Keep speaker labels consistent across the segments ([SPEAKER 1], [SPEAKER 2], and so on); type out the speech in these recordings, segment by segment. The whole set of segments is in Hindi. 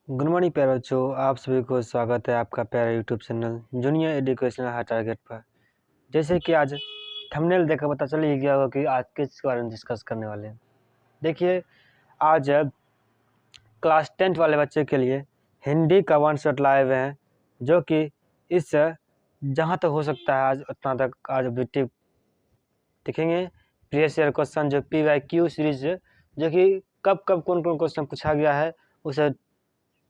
[SPEAKER 1] गुड मॉर्निंग प्यारे बच्चों, आप सभी को स्वागत है आपका प्यारा YouTube channel junior educational high target पर। जैसे कि आज थंबनेल देखकर पता चल ही गया होगा कि आज किस बारे में डिस्कस करने वाले हैं। देखिए, आज क्लास 10 वाले बच्चे के लिए हिंदी का वन शॉट लाए हुए हैं, जो कि इस जहाँ तक हो सकता है आज उतना तक आज ऑब्जेक्टिव दिखेंगे। प्रीवियस ईयर क्वेश्चन जो PYQ सीरीज जो कि कब कौन क्वेश्चन पूछा गया है उसे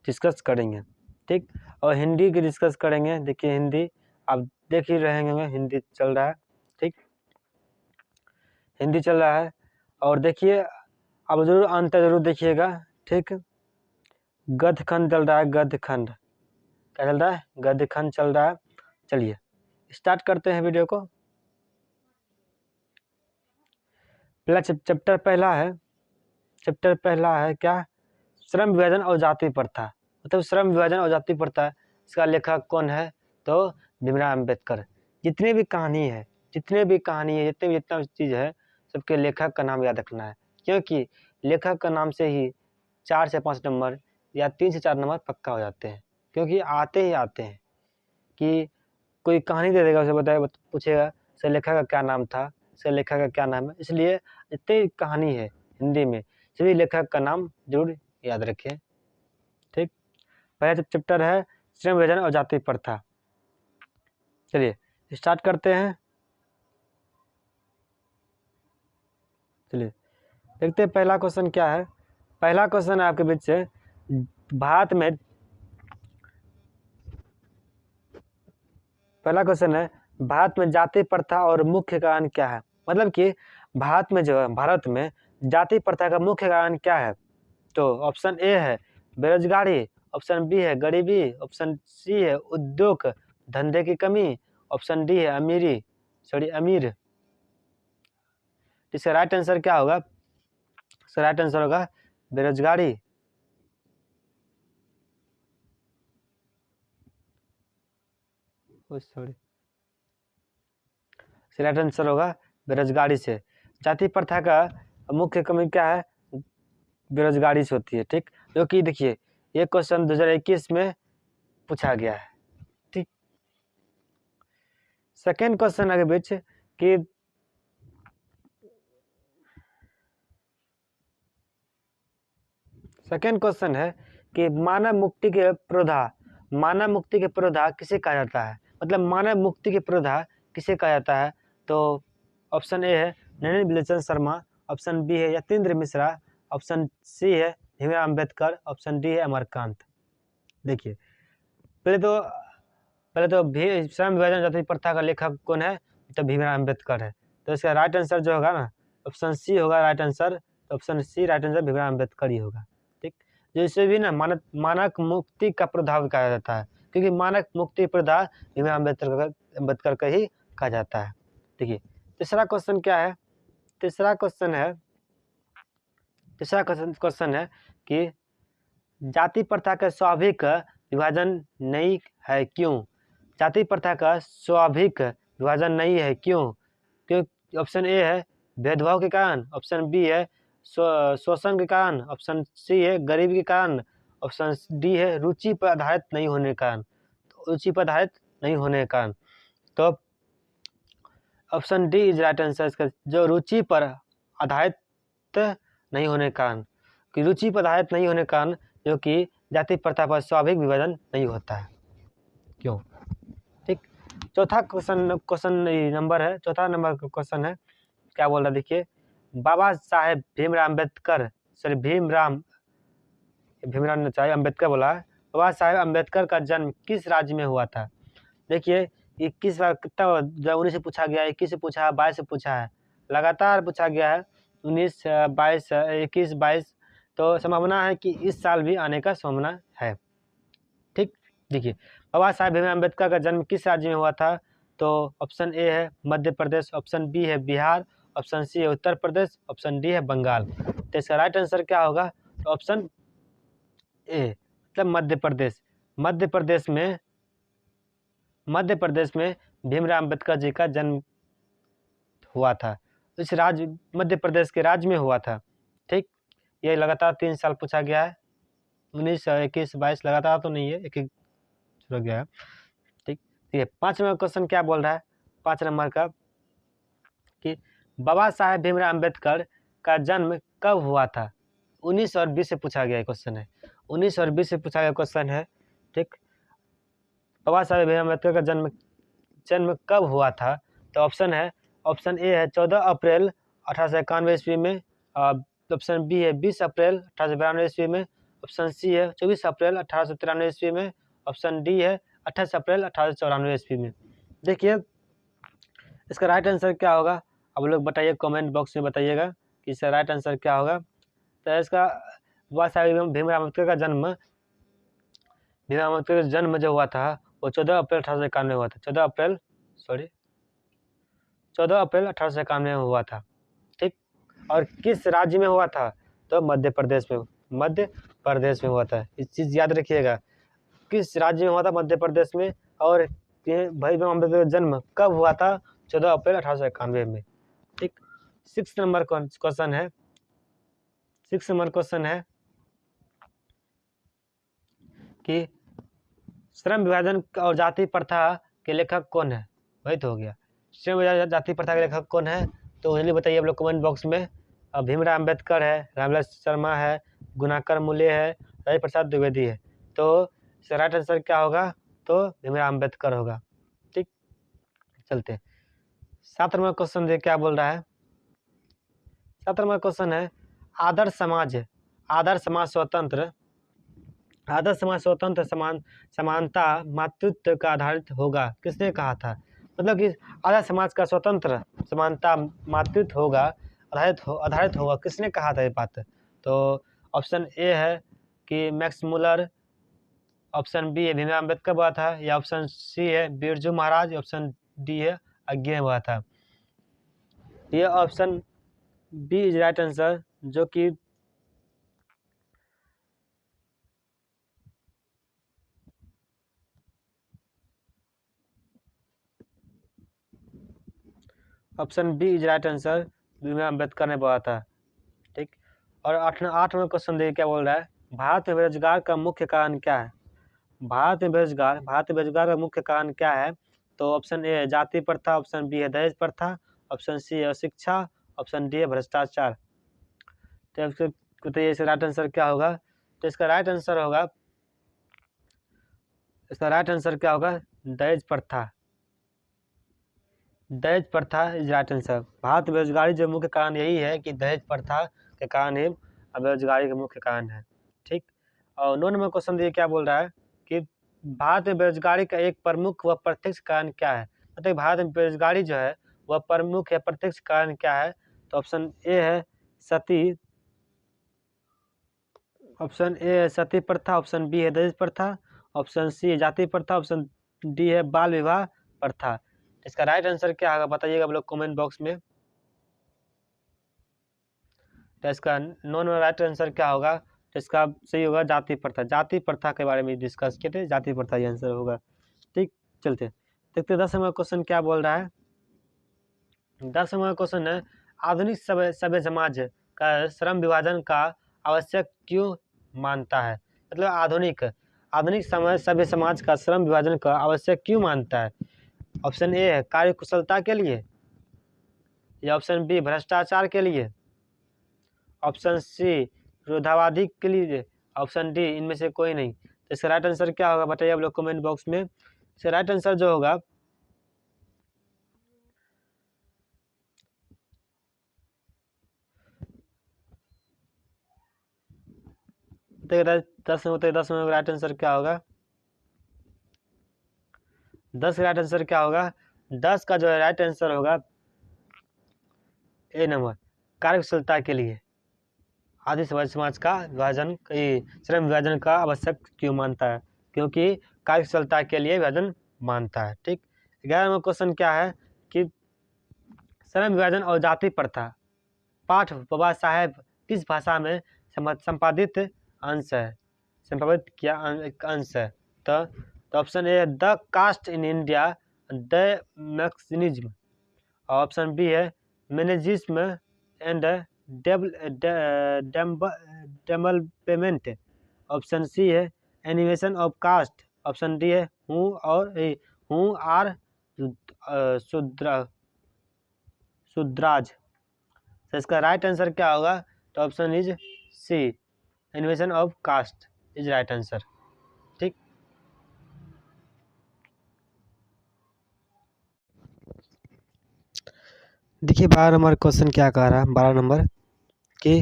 [SPEAKER 1] डिस्कस करेंगे, ठीक। और हिंदी की डिस्कस करेंगे। देखिए, हिंदी आप देख ही रहे होंगे, हिंदी चल रहा है, ठीक, हिंदी चल रहा है। और देखिए, आप जरूर अंत जरूर देखिएगा, ठीक। गद्य खंड चल रहा है, गद्य खंड क्या चल रहा है? गद्य खंड चल रहा है। चलिए स्टार्ट करते हैं वीडियो को। चैप्टर पहला है क्या? श्रम विभाजन और जाति प्रथा। मतलब श्रम विभाजन और जाति प्रथा, इसका लेखक कौन है? तो भीमराव अम्बेडकर। जितनी भी कहानी है, जितनी भी जितना चीज़ है, सबके लेखक का नाम याद रखना है, क्योंकि लेखक का नाम से ही 4 से 5 नंबर या 3 से 4 नंबर पक्का हो जाते हैं। क्योंकि आते हैं कि कोई कहानी दे देगा, उसे पूछेगा सर लेखक का क्या नाम था, सर लेखक का क्या नाम है। इसलिए जितनी कहानी है हिंदी में, सभी लेखक का नाम जरूर याद रखें, ठीक। पहला चैप्टर है श्रम विभाजन और जाति प्रथा। चलिए स्टार्ट करते हैं। चलिए देखते हैं पहला क्वेश्चन क्या है। पहला क्वेश्चन है आपके बीच से, भारत में पहला क्वेश्चन है भारत में जाति प्रथा और मुख्य कारण क्या है। मतलब कि भारत में जाति प्रथा का मुख्य कारण क्या है? तो ऑप्शन ए है बेरोजगारी, ऑप्शन बी है गरीबी, ऑप्शन सी है उद्योग धंधे की कमी, ऑप्शन डी है अमीर। इसका राइट आंसर क्या होगा? इसका राइट आंसर होगा बेरोजगारी। सॉरी, राइट आंसर होगा बेरोजगारी से। जाति प्रथा का मुख्य कमी क्या है? बेरोजगारी से होती है, ठीक। जो कि देखिए ये क्वेश्चन 2021 में पूछा गया है, ठीक। सेकेंड क्वेश्चन आगे बीच कि सेकेंड क्वेश्चन है कि मानव मुक्ति के पुरोधा किसे कहा जाता है? मतलब मानव मुक्ति के पुरोधा किसे कहा जाता है? तो ऑप्शन ए है नरेंद्र बिलचंद शर्मा, ऑप्शन बी है यतीन्द्र मिश्रा, ऑप्शन सी है भीमराव अम्बेडकर, ऑप्शन डी है अमरकांत। देखिए पहले तो श्रम विभाजन जाति प्रथा का लेखक कौन है? तो भीमराव अम्बेडकर है। तो इसका राइट आंसर जो होगा ना, ऑप्शन सी होगा राइट आंसर। तो option C right answer Bhimrao Ambedkar ही होगा, ठीक। जैसे भी ना मानव मुक्ति का प्रभाव कहा जाता है, क्योंकि मानव मुक्ति प्रभाव भीमराव अम्बेडकर का ही कहा जाता है। देखिए तीसरा क्वेश्चन क्या है? तीसरा क्वेश्चन है कि जाति प्रथा का स्वाभाविक विभाजन नहीं है क्यों? जाति प्रथा का स्वाभाविक विभाजन नहीं है क्यों? ऑप्शन ए है भेदभाव के कारण, ऑप्शन बी है शोषण के कारण, ऑप्शन सी है गरीबी के कारण, ऑप्शन डी है रुचि पर आधारित नहीं होने के कारण। रुचि पर आधारित नहीं होने के कारण, तो option D is right answer. इसका जो रुचि पर आधारित नहीं होने के कारण, कि रुचि पर आधारित नहीं होने के कारण जो कि जाति प्रथा पर स्वाभाविक विभाजन नहीं होता है क्यों, ठीक। चौथा क्वेश्चन नंबर है, चौथा नंबर का क्वेश्चन है क्या बोल रहा है? देखिए बाबा साहेब भीमराव अम्बेडकर, सॉरी भीमराव ने चाहिए अम्बेडकर बोला है। बाबा साहेब अम्बेडकर का जन्म किस राज्य में हुआ था? देखिए 21 बार कितना 19 से पूछा गया है, 21 से पूछा है, 22 से पूछा है, लगातार पूछा गया है। 19, 22, 21, 22, तो संभावना है कि इस साल भी आने का संभावना है, ठीक। देखिए बाबा साहेब भीमराव अम्बेडकर का जन्म किस राज्य में हुआ था? तो ऑप्शन ए है मध्य प्रदेश, ऑप्शन बी है बिहार, ऑप्शन सी है उत्तर प्रदेश, ऑप्शन डी है बंगाल। तो इसका राइट आंसर क्या होगा? तो ऑप्शन ए मतलब मध्य प्रदेश। मध्य प्रदेश में भीमराव अम्बेडकर जी का जन्म हुआ था। इस मध्य प्रदेश के राज्य में हुआ था, ठीक। ये लगातार 3 साल पूछा गया है। 19, 21, 22 लगातार तो नहीं है, एक एक छुड़ गया है। ठीक है, 5 नंबर क्वेश्चन क्या बोल रहा है, 5 नंबर का कि बाबा साहेब भीमराव अम्बेडकर का जन्म कब हुआ था। 19 और 20 से पूछा गया क्वेश्चन है, 19 और 20 से पूछा गया क्वेश्चन है। ठीक, बाबा साहेब भीमराव अम्बेडकर का जन्म कब हुआ था। तो ऑप्शन ए है 14 अप्रैल 1891 ईस्वी में, ऑप्शन बी है 20 अप्रैल 1892 ईस्वी में, ऑप्शन सी है 24 अप्रैल 1893 ईस्वी में, ऑप्शन डी है 28 अप्रैल 1894 ईस्वी में। देखिए इसका राइट आंसर क्या होगा, अब लोग बताइए, कमेंट बॉक्स में बताइएगा कि इसका राइट आंसर क्या होगा। तो इसका बाबा साहेब भीमराव अम्बेडकर का जन्म जो हुआ था वो 14 अप्रैल 1891 में हुआ था, 14 अप्रैल 1891 में हुआ था। ठीक, और किस राज्य में हुआ था, तो मध्य प्रदेश में हुआ था। इस चीज़ याद रखिएगा, किस राज्य में हुआ था, मध्य प्रदेश में। और भीमराव अम्बेडकर का जन्म कब हुआ था, 14 अप्रैल 1891 में। ठीक, 6 नंबर क्वेश्चन है कि श्रम विभाजन और जाति प्रथा के लेखक कौन है, वही तो हो गया। श्रम विभाजन जाति प्रथा के लेखक कौन है, तो जल्दी बताइए आप लोग कमेंट बॉक्स में। भीमराव अम्बेडकर है, रामविलास शर्मा है, गुणाकर मूल्य है, राजेंद्र प्रसाद द्विवेदी है। तो इसका राइट आंसर क्या होगा, तो भीमराव अम्बेडकर होगा। ठीक, चलते 7 नंबर क्वेश्चन देखिए क्या बोल रहा है। 7 नंबर क्वेश्चन है आदर्श समाज स्वतंत्र समानता मातृत्व का आधारित होगा, किसने कहा था। मतलब कि आदर्श समाज का स्वतंत्र समानता मातृत्व होगा, आधारित होगा, किसने कहा था ये बात। तो ऑप्शन ए है कि मैक्स मुलर, ऑप्शन बी है भीमराव अम्बेडकर हुआ था, या ऑप्शन सी है बिरजू महाराज, ऑप्शन डी है अज्ञे हुआ था। ये option B is right answer, जो कि option B is right answer, Bhimrao Ambedkar ने बोला था। ठीक, और 8 में क्वेश्चन देखिए क्या बोल रहा है, भारत में बेरोजगार का मुख्य कारण क्या है। भारत में बेरोजगार का मुख्य कारण क्या है। तो ऑप्शन ए है जाति प्रथा, ऑप्शन बी है दहेज प्रथा, ऑप्शन सी है शिक्षा, ऑप्शन डी है भ्रष्टाचार। तो बताइए इसका राइट आंसर क्या होगा। तो इसका राइट आंसर होगा दहेज प्रथा इज राइट आंसर। भारत में बेरोजगारी जो मुख्य कारण यही है कि दहेज प्रथा के कारण ही बेरोजगारी का मुख्य कारण है। ठीक, और 9 नंबर क्वेश्चन देखिए क्या बोल रहा है कि भारत में बेरोजगारी का एक प्रमुख व प्रत्यक्ष कारण क्या है। मतलब भारत में बेरोजगारी जो है वह प्रमुख या प्रत्यक्ष कारण क्या है। तो ऑप्शन ए है सती प्रथा, ऑप्शन बी है दहेज प्रथा, ऑप्शन सी है जाति प्रथा, ऑप्शन डी है बाल विवाह प्रथा। इसका राइट आंसर क्या होगा बताइएगा आप लोग कमेंट बॉक्स में। तो इसका नॉन राइट आंसर क्या होगा, तो इसका सही होगा जाति प्रथा के बारे में डिस्कस किए थे, जाति प्रथा ये आंसर होगा। ठीक, चलते देखते 10 नंबर क्वेश्चन क्या बोल रहा है। 10 नंबर क्वेश्चन है आधुनिक सभ्य समाज का श्रम विभाजन का आवश्यक क्यों मानता है। मतलब आधुनिक सभ्य समाज का श्रम विभाजन का आवश्यक क्यों मानता है। ऑप्शन ए है कार्य कुशलता के लिए, या ऑप्शन बी भ्रष्टाचार के लिए, ऑप्शन सी विरोधावादी के लिए, ऑप्शन डी इनमें से कोई नहीं। तो इसका राइट आंसर क्या होगा बताइए आप लोग कमेंट बॉक्स में। इसका राइट आंसर जो होगा दस में राइट आंसर क्या होगा। 10 का राइट आंसर क्या होगा, 10 का जो है राइट आंसर होगा ए नंबर, कार्यकुशलता के लिए। आदि समाज का श्रम विभाजन का आवश्यक क्यों मानता है, क्योंकि कार्यकुशलता के लिए विभाजन मानता है। ठीक, 11वां क्वेश्चन क्या है कि श्रम विभाजन और जाति प्रथा पाठ बाबा साहेब किस भाषा में संपादित अंश है, संपादित किया अंश है। तो option A the caste in India the mechanism, option B है mechanism and development, option C है annihilation of caste, option D है हु आर शुद्राज। तो इसका राइट आंसर क्या होगा? तो option is C annihilation of caste is right answer. ठीक, देखिए 12 नंबर क्वेश्चन क्या कह रहा है। 12 नंबर कि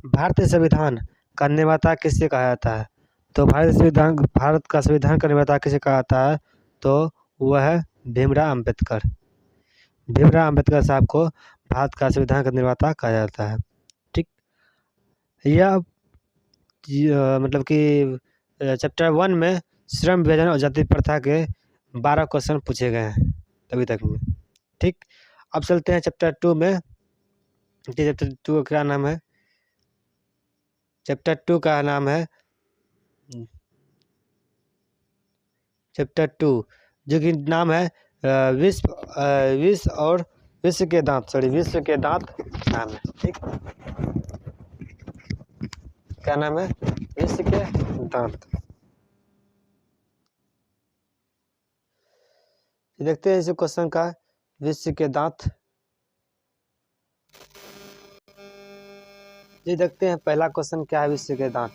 [SPEAKER 1] भारतीय संविधान का निर्माता किसे कहा जाता है? तो भारत का संविधान का निर्माता किसे कहा जाता है? तो वह है भीमराव अम्बेडकर। भीमराव अम्बेडकर साहब को भारत का संविधान का निर्माता कहा जाता है। ठीक, यह मतलब कि चैप्टर 1 में श्रम विभाजन और जाति प्रथा के 12 क्वेश्चन पूछे गए हैं अभी तक में। ठीक, अब चलते हैं चैप्टर 2 में। चैप्टर 2 का क्या नाम है? चैप्टर 2 का नाम है चैप्टर 2 जो कि नाम है विश्व के दांत नाम है। ठीक, क्या नाम है? विश्व के दांत। देखते हैं इस क्वेश्चन का, विश्व के दांत। जी देखते हैं पहला क्वेश्चन क्या है विश्व के दांत।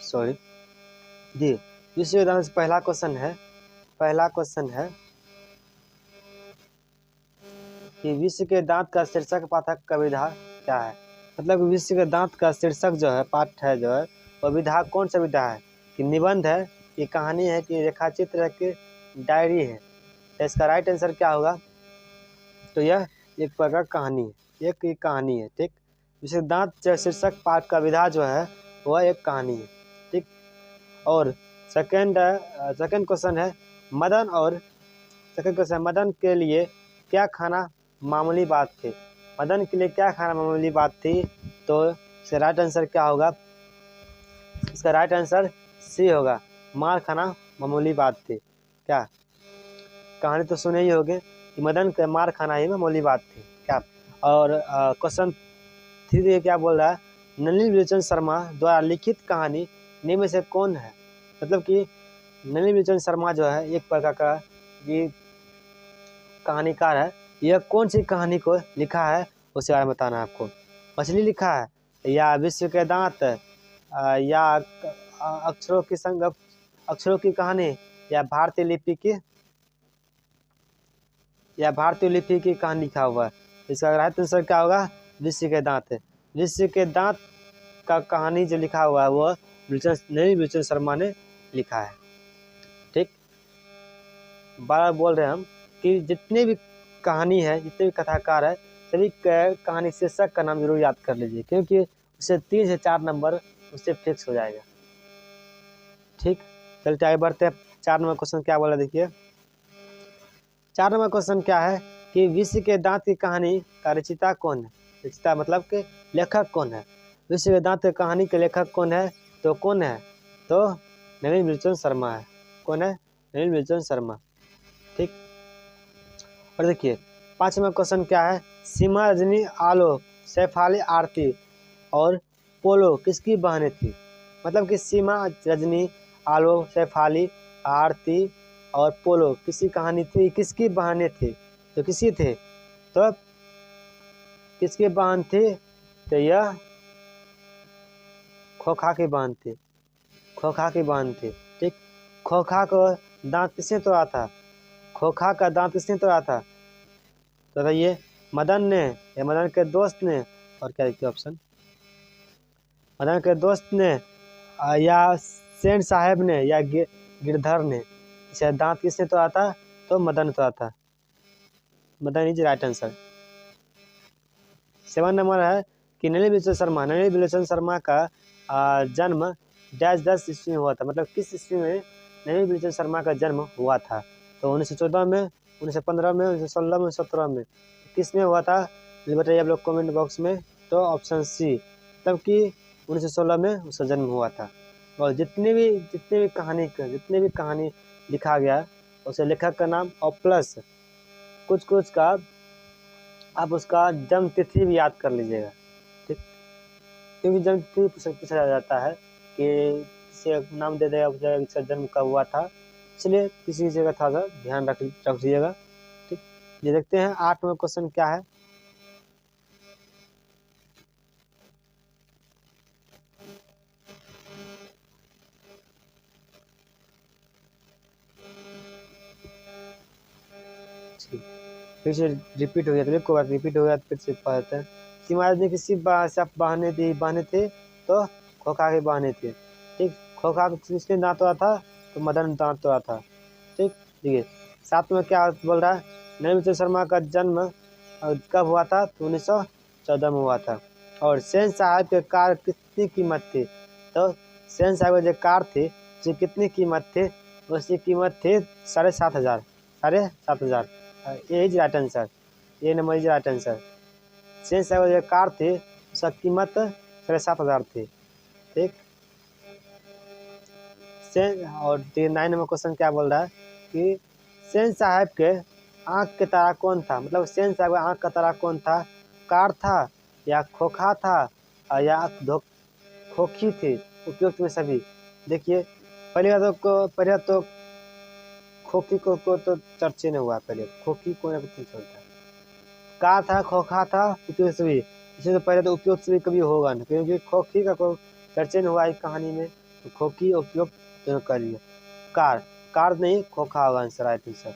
[SPEAKER 1] सॉरी जी, विश्व के दांत से पहला क्वेश्चन है कि विश्व के दांत का शीर्षक पाठक का विधा क्या है? मतलब विश्व के दांत का शीर्षक जो है, पाठ है जो है, वह विधा कौन सा विधा है? कि निबंध है, कि कहानी है, कि रेखाचित्र है, कि डायरी है? तो इसका राइट आंसर क्या होगा? तो यह एक प्रकार कहानी है, एक कहानी है। ठीक, विश्व के दांत शीर्षक पाठ का विधा जो है वह एक कहानी है। ठीक, और सेकंड क्वेश्चन है मदन के लिए क्या खाना मामूली बात थी? मदन के लिए क्या खाना मामूली बात थी? तो इसका राइट आंसर क्या होगा? इसका राइट आंसर सी होगा, मार खाना मामूली बात थी। क्या कहानी तो सुने ही होगे कि मदन के मार खाना ही मामूली बात थी क्या? और क्वेश्चन 3 क्या बोल रहा है? नलिनी विलोचन शर्मा द्वारा लिखित कहानी निम्न में से कौन है? मतलब कि नलिनी विलोचन शर्मा जो है एक प्रकार का ये कहानीकार है। यह कौन सी कहानी को लिखा है उसे बारे में बताना है आपको। मछली लिखा है, या विश्व के दांत, या अक्षरों की कहानी, या भारतीय लिपि की कहानी लिखा हुआ है। इसका राइट आंसर क्या होगा? विश्व के दांत है। विश्व के दांत का कहानी जो लिखा हुआ है वह नलिनी विलोचन शर्मा ने लिखा है। ठीक, बार बोल रहे हैं हम कि जितने भी कहानी है, जितने भी कथाकार है, सभी कहानी शीर्षक का नाम जरूर याद कर लीजिए, क्योंकि उससे 3 से 4 नंबर उससे फिक्स हो जाएगा। ठीक, चलिए आगे बढ़ते हैं। 4 नंबर क्वेश्चन क्या बोला देखिए। 4 नंबर क्वेश्चन क्या है कि विश्व के दांत की कहानी का रचयिता कौन है? रचयिता मतलब कि लेखक कौन है? विश्व के दांत की कहानी के लेखक कौन है? तो कौन है? तो नलिनी विलोचन शर्मा है। कौन है? नलिनी विलोचन शर्मा। ठीक, और देखिए 5 नंबर क्वेश्चन क्या है? सीमा, रजनी, आलो, सैफाली, आरती और पोलो किसकी बहनें थी? मतलब कि सीमा, रजनी, आलो, सैफाली, आरती और पोलो किसी कहानी थी, किसकी बहनें थी? तो किसी थे, तो किसकी बहन थी? तो यह खोखा की बहन थी। खोखा की बहन थी। ठीक, खोखा को दांत किसने तोड़ा था? खोखा का दांत किसने तोड़ा था? तो बताइए, मदन ने, या मदन के दोस्त ने, और क्या देखिए ऑप्शन, मदन के दोस्त ने, या सेन साहब ने, या गिरधर ने? इसे दांत किसने तोड़ा था? तो मदन तोड़ा था। Madan is right answer. 7 number है कि नलिनी विलोचन शर्मा का जन्म -10 ईस्वी में हुआ था। मतलब किस ईस्वी में नलिनी विलोचन शर्मा का जन्म हुआ था? तो 1914 में, 1915 में, 1916 में, 17 में? किस में हुआ था ये बताइए आप लोग कमेंट बॉक्स में। तो ऑप्शन सी, मतलब कि 1916 में उसका जन्म हुआ था। और जितने भी कहानी लिखा गया उसे लेखक का नाम और प्लस कुछ का आप उसका जन्म तिथि भी याद कर लीजिएगा। क्योंकि जब भी पूछा जाता है कि किसी नाम दे देगा, पूछेगा इसका जन्म कब हुआ था, इसलिए किसी जगह थोड़ा सा ध्यान रख दीजिएगा। ठीक, ये देखते हैं 8वां क्वेश्चन क्या है। फिर से रिपीट हो गया, तो कोई बात रिपीट हो गया तो फिर से पढ़ते हैं कि महाराज ने किसी से बहने थे तो खोखा के बहने थे। ठीक, खोखा किसने दांत हुआ था, तो मदन दांत हुआ था। ठीक, देखिए 7 में क्या बोल रहा है, नरेंद्र शर्मा का जन्म कब हुआ था, तो 1914 में हुआ था। और सेन साहब के कार कितनी कीमत थी, तो सेन साहब के जो कार थे उसकी कितनी कीमत थी, उसकी कीमत थी 7,500। 7,500, ये इज राइट आंसर, ये number is right answer. Sen साहब के जो कार थे उसका कीमत 7,500 थी। ठीक, सेन और 9 नंबर क्वेश्चन क्या बोल रहा है कि सेन साहब के आँख के तारा कौन था, मतलब सेन साहब का आँख का तारा कौन था, कार था या खोखा था या खोखी थी, उपयुक्त में सभी। देखिए पहले तो खोखी को तो चर्चे नहीं हुआ, पहले खोखी को चलता है, कार था, खोखा था, उपयुक्त सभी, इससे तो पहले तो उपयुक्त सभी कभी होगा ना, क्योंकि खोखी का कोई चर्चे नहीं हुआ इस कहानी में, तो खोखी उपयुक्त दोनों कर लिया। कार कार नहीं, खोखा होगा answer, right answer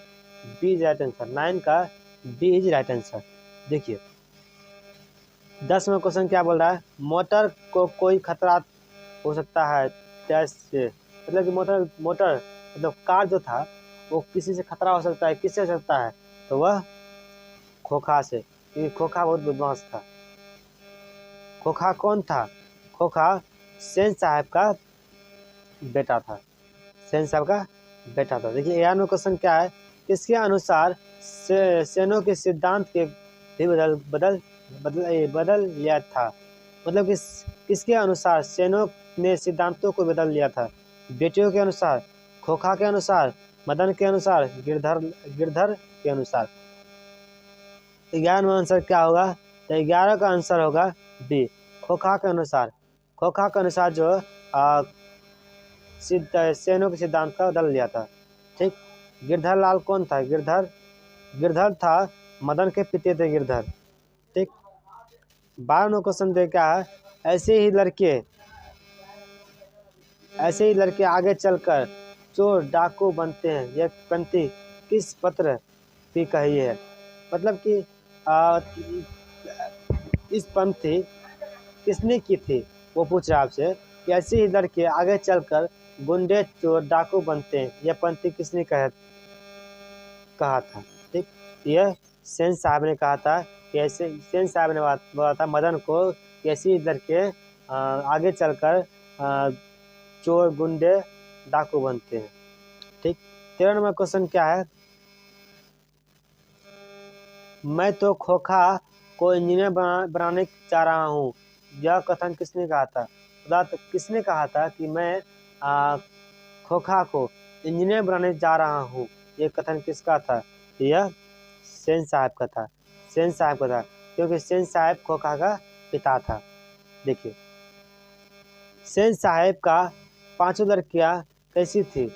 [SPEAKER 1] B is right answer. 9 का बी इज राइट आंसर। देखिए 10वां क्वेश्चन क्या बोल रहा है, मोटर को कोई खतरा हो सकता है कैसे, मतलब कि मोटर मतलब कार जो था वो किसी से खतरा हो सकता है, किससे हो सकता है, तो वह खोखा से, क्योंकि खोखा बहुत बदमाश था। खोखा कौन था, खोखा सेन साहब का बेटा था, सेन साहब का बेटा था। देखिए 11वां क्वेश्चन क्या है, किसके अनुसार सेनों के सिद्धांत के भी बदल लिया था, मतलब किसके अनुसार सेनों ने सिद्धांतों को बदल लिया था, बेटियों के अनुसार, खोखा के अनुसार, मदन के अनुसार, गिरधर के अनुसार। 11वां आंसर क्या होगा, तो 11 का आंसर होगा बी, खोखा के अनुसार। खोखा के अनुसार जो सेनों के सिद्धांत का बदल लिया था। ठीक, गिरधर लाल कौन था, गिरधर था मदन के पिता थे गिरधर। ठीक, 12वां क्वेश्चन दे क्या है, ऐसे ही लड़के आगे चलकर चोर डाकू बनते हैं, यह पंक्ति किस पत्र की कही है, मतलब कि इस पंक्ति किसने की थी, वो पूछ रहा है आपसे कि ऐसे ही लड़के आगे चलकर गुंडे चोर डाकू बनते हैं, यह पंक्ति किसने कहा था। ठीक, यह सेन साहब ने कहा था कि ऐसे, सेन साहब ने बोला था मदन को कि ऐसे ही लड़के आगे चलकर चोर गुंडे डाकू बनते हैं। ठीक, 13 नंबर क्वेश्चन क्या है, मैं तो खोखा को इंजीनियर बनाने जा रहा हूँ, यह कथन किसने कहा था, किसने कहा था कि मैं खोखा को इंजीनियर बनाने जा रहा हूँ, ये कथन किसका था, यह सेन साहब का था, सेन साहब का था, क्योंकि सेन साहब खोखा का पिता था। देखिए सेन साहब का 5 लड़कियां कैसी थी,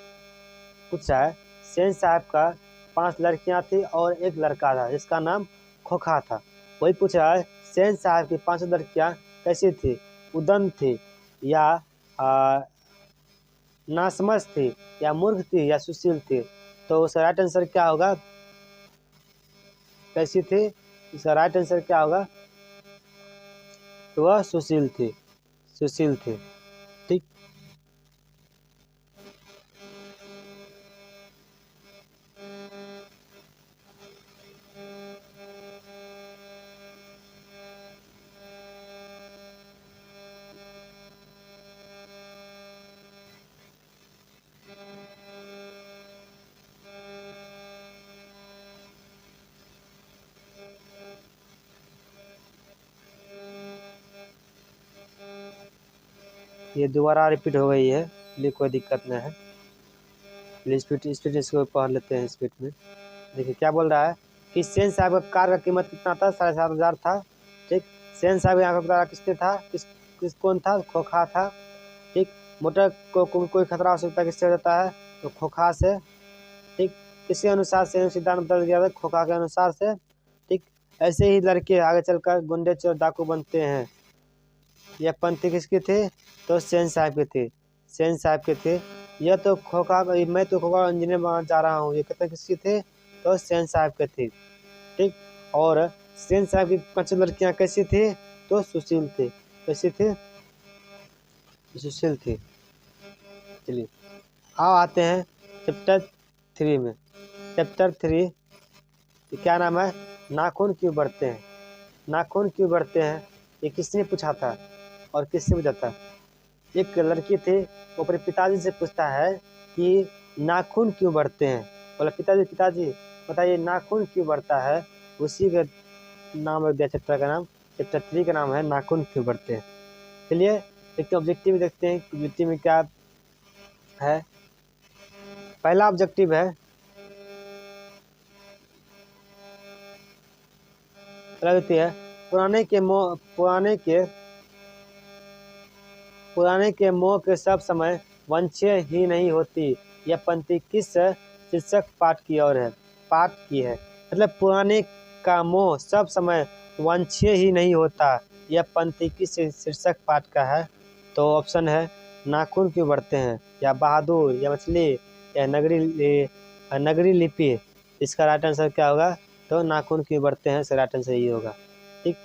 [SPEAKER 1] पूछा है, सेन साहब का 5 लड़कियां थी और एक लड़का था जिसका नाम खोखा था। वही पूछ रहा है सेन साहब की 5 लड़कियां कैसी थी, उदंड थी या नासमझ थी या मूर्ख थी या सुशील थी, तो उसका राइट आंसर क्या होगा, कैसी थी, इसका राइट आंसर क्या होगा, तो वह सुशील थी, सुशील थी। ठीक, ये दोबारा रिपीट हो गई है, इसलिए कोई दिक्कत नहीं है, स्पीड इसको पढ़ लेते हैं स्पीड में। देखिए क्या बोल रहा है कि सेन साहब का कार का कीमत कितना था, 7,500 था। ठीक, सेन साहब यहाँ का किसने था, कौन था? खोखा था। ठीक, मोटर को कोई खतरा हो सकता है, किससे हो जाता है? तो खोखा से। ठीक, किसके अनुसार से सिद्धांत बदल गया था? खोखा के अनुसार से। ठीक, ऐसे ही लड़के आगे चलकर गुंडे चोर डाकू बनते हैं। यह पंथी किसकी थी? तो सेन साहब की थी, सेन साहब के थे। यह तो खोखा, मैं तो खोखा इंजीनियर बनना चाह रहा हूँ, ये कहते किसकी थे? तो सेन साहब के थे। ठीक, और सेन साहब की 5 लड़कियां कैसी थी? तो सुशील थे। कैसी थी? सुशील थी। चलिए आओ आते हैं चैप्टर 3 में। चैप्टर 3 क्या नाम है? नाखून क्यों बढ़ते हैं? नाखून क्यों बढ़ते हैं, ये किसने पूछा था और किससे पूछा था? एक लड़की थी, वो अपने पिताजी से पूछता है कि नाखून क्यों बढ़ते हैं। बोला पिताजी पिताजी बताइए नाखून क्यों बढ़ता है। उसी का नाम रख दिया चैप्टर का नाम। चैप्टर 3 का नाम है नाखून क्यों बढ़ते हैं। चलिए एक तो ऑब्जेक्टिव देखते हैं कि ऑब्जेक्टिव में क्या है। पहला ऑब्जेक्टिव है, पुराने के मोह के सब समय वंशीय ही नहीं होती। यह पंक्ति किस शीर्षक पाठ की ओर है? पाठ की है। मतलब पुराने का मोह सब समय वंशीय ही नहीं होता। यह पंक्ति किस शीर्षक पाठ का है? तो ऑप्शन है नाखून क्यों बढ़ते हैं, या बहादुर, या मछली, या नगरी लिपि। इसका राइट आंसर क्या होगा? तो नाखून क्यों बढ़ते हैं, इसका राइट आंसर यही होगा। ठीक,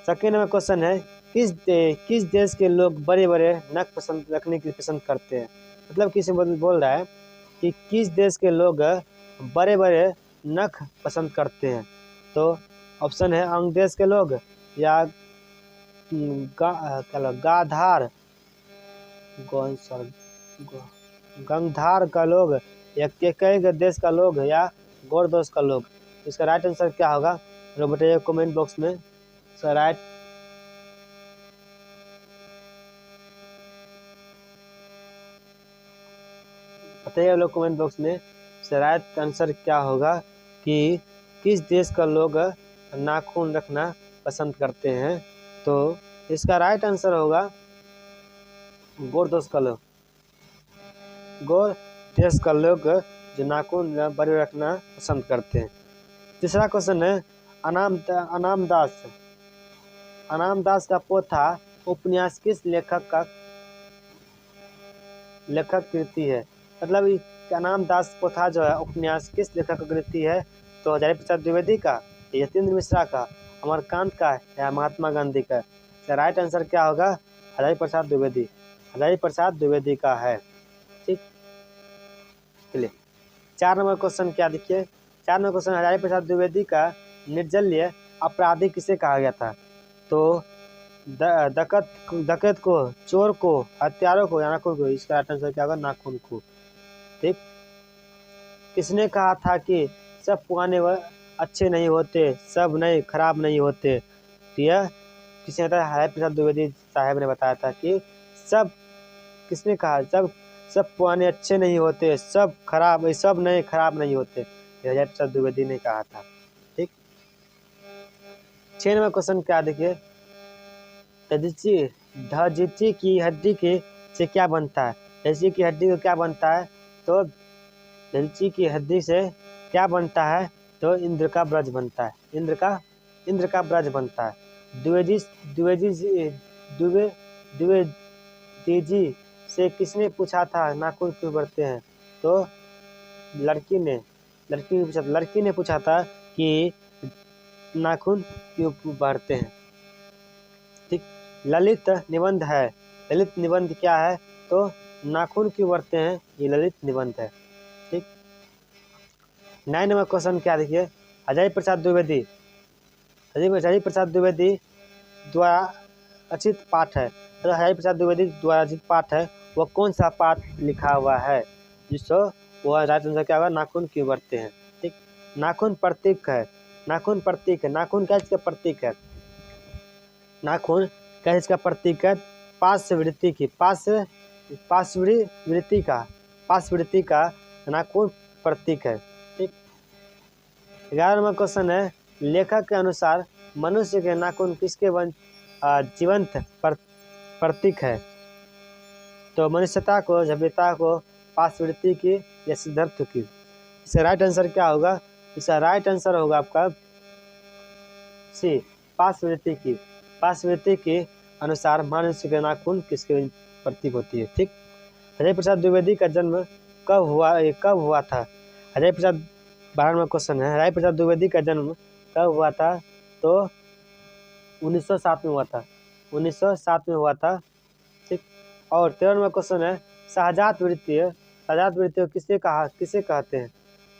[SPEAKER 1] सेकेंड नंबर क्वेश्चन है, किस देश के लोग बड़े बड़े नख पसंद रखने की पसंद करते हैं? मतलब किसी बोल रहा है कि किस देश के लोग बड़े बड़े नख पसंद करते हैं? तो ऑप्शन है अंग देश के लोग, या गाधार गंगधार का लोग, या कई देश का लोग, या गौर देश का लोग। इसका राइट आंसर क्या होगा? लोग बताइए कमेंट बॉक्स में। राइट बताइए लोग कमेंट बॉक्स में राइट आंसर क्या होगा कि किस देश का लोग नाखून रखना पसंद करते हैं। तो इसका राइट आंसर होगा गौर देश का लोग। गौर देश का लोग जो नाखून बड़े रखना पसंद करते हैं। तीसरा क्वेश्चन है, अनामदास का पोथा उपन्यास किस लेखक कृति है? मतलब अनामदास पोथा जो है उपन्यास किस लेखक की कृति है? तो हजारी प्रसाद द्विवेदी का, यतीन्द्र मिश्रा का, अमरकांत का, या महात्मा गांधी का। राइट आंसर क्या होगा? हजारी प्रसाद द्विवेदी। हजारी प्रसाद द्विवेदी का है। ठीक, चलिए 4 नंबर क्वेश्चन क्या देखिए। 4 नंबर क्वेश्चन, हजारी प्रसाद द्विवेदी का निर्जल्य अपराधी किसे कहा गया था? तो डकैत को, चोर को, हत्यारों को, या नाखून को। इसका राइट आंसर क्या होगा? नाखून को। ठीक, किसने कहा था कि सब पुराने अच्छे नहीं होते, सब नए खराब नहीं होते? तो यह किसने बताया? हजारी प्रसाद द्विवेदी साहब ने बताया था कि सब, किसने कहा? सब पुराने अच्छे नहीं होते, सब नए खराब नहीं होते। हजारी प्रसाद द्विवेदी ने कहा था। ठीक, 6 नंबर क्वेश्चन क्या देखिए, धजिची की हड्डी के से क्या बनता है? धजिची की हड्डी को क्या बनता है? तो धजिची की हड्डी से क्या बनता है? तो इंद्र का ब्रज बनता है। इंद्र का ब्रज बनता है। द्विवेदी से किसने पूछा था नाखून क्यों बढ़ते हैं? तो लड़की ने पूछा था कि नाखून क्यों बढ़ते हैं। ठीक, ललित निबंध है। ललित निबंध क्या है? तो नाखून क्यों बढ़ते हैं, ये ललित निबंध है। ठीक, 9 नंबर क्वेश्चन क्या देखिए, हजारी प्रसाद द्विवेदी द्वारा रचित पाठ है। तो हजारी प्रसाद द्विवेदी द्वारा रचित पाठ है, वह कौन सा पाठ लिखा हुआ है? जिसको वह राइट आंसर क्या होगा? नाखून क्यों बढ़ते हैं। ठीक, नाखून प्रतीक है। नाखून क्या इसका प्रतीक है? नाखून क्या इसका प्रतीक है? पाशवृत्ति का नाखून प्रतीक है। ठीक, 11 नंबर क्वेश्चन है, लेखक के अनुसार मनुष्य के नाखून किसके जीवंत प्रतीक है। तो मनुष्यता को, सभ्यता को, पाशवृत्ति की या सिद्धार्थ की। इसका राइट आंसर क्या होगा? इसका राइट आंसर होगा आपका सी, पाशवृत्ति की। पाशवृत्ति के अनुसार मनुष्य के नाखून किसके प्रतीक होती है? ठीक। हरिहर प्रसाद द्विवेदी का जन्म कब हुआ था? हरिहर प्रसाद 12वां क्वेश्चन है। हरिहर प्रसाद द्विवेदी का जन्म कब हुआ था? तो 1907 में हुआ था। 1907 में हुआ था। ठीक। और 13वां क्वेश्चन है, सहजात वृत्तियों किसे कहते हैं?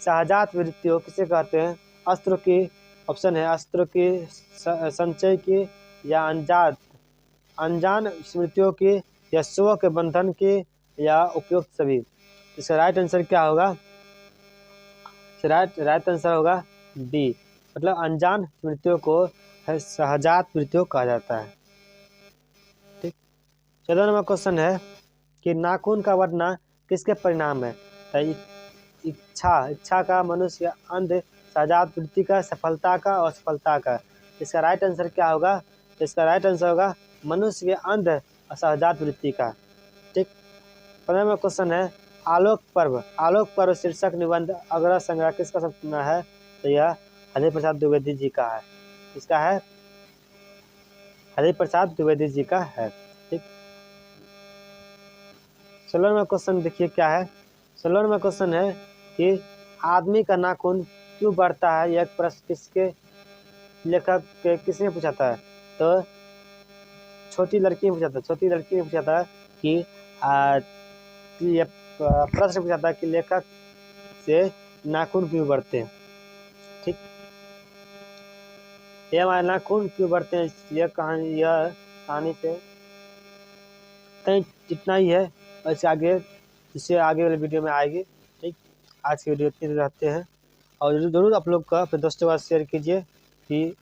[SPEAKER 1] सहजात वृत्तियों किसे कहते हैं? अस्त्र की, ऑप्शन है अस्त्र की, संचय की, या अनजान स्मृतियों की, या स्व के बंधन की, या उपयुक्त सभी। इसका राइट आंसर क्या होगा? राइट आंसर होगा डी, मतलब अनजान स्मृतियों को सहजात वृत्तियों कहा जाता है। ठीक। 14वां क्वेश्चन है कि नाखून का बढ़ना किसके परिणाम है? इच्छा का, मनुष्य, अंध, सहजात वृत्ति का, सफलता का, असफलता का। इसका राइट आंसर क्या होगा? इसका राइट आंसर होगा मनुष्य के अंध असहजात वृत्ति का। ठीक। 15वां क्वेश्चन है, आलोक पर्व शीर्षक निबंध अग्रह संग्रह किसका संपूर्ण है? तो यह हरिहर प्रसाद द्विवेदी जी का है। इसका है हरिहर प्रसाद द्विवेदी जी का है। ठीक। 16वां क्वेश्चन देखिए क्या है। 16वां क्वेश्चन है कि आदमी का नाखून क्यों बढ़ता है? यह प्रश्न किसके लेखक के किसने पूछा था? तो छोटी लड़की ने पूछा था कि ये प्रश्न पूछा था कि लेखक से नाखून क्यों बढ़ते हैं। ठीक। ये हमारे नाखून क्यों बढ़ते हैं, यह कहानी से इतना ही है। इससे आगे वाले वीडियो में आएगी। ठीक। आज की वीडियो इतनी रहते हैं, और जरूर आप लोग का अपने दोस्तों के साथ शेयर कीजिए कि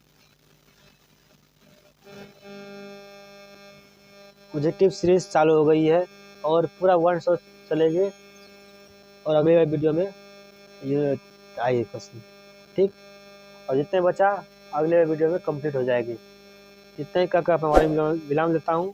[SPEAKER 1] ऑब्जेक्टिव सीरीज चालू हो गई है और पूरा 1 शो चलेगी, और अगले वीडियो में ये आएगी क्वेश्चन। ठीक। और जितने बचा अगले वीडियो में कंप्लीट हो जाएगी। इतना ही कहकर हमारे विराम लेता हूँ।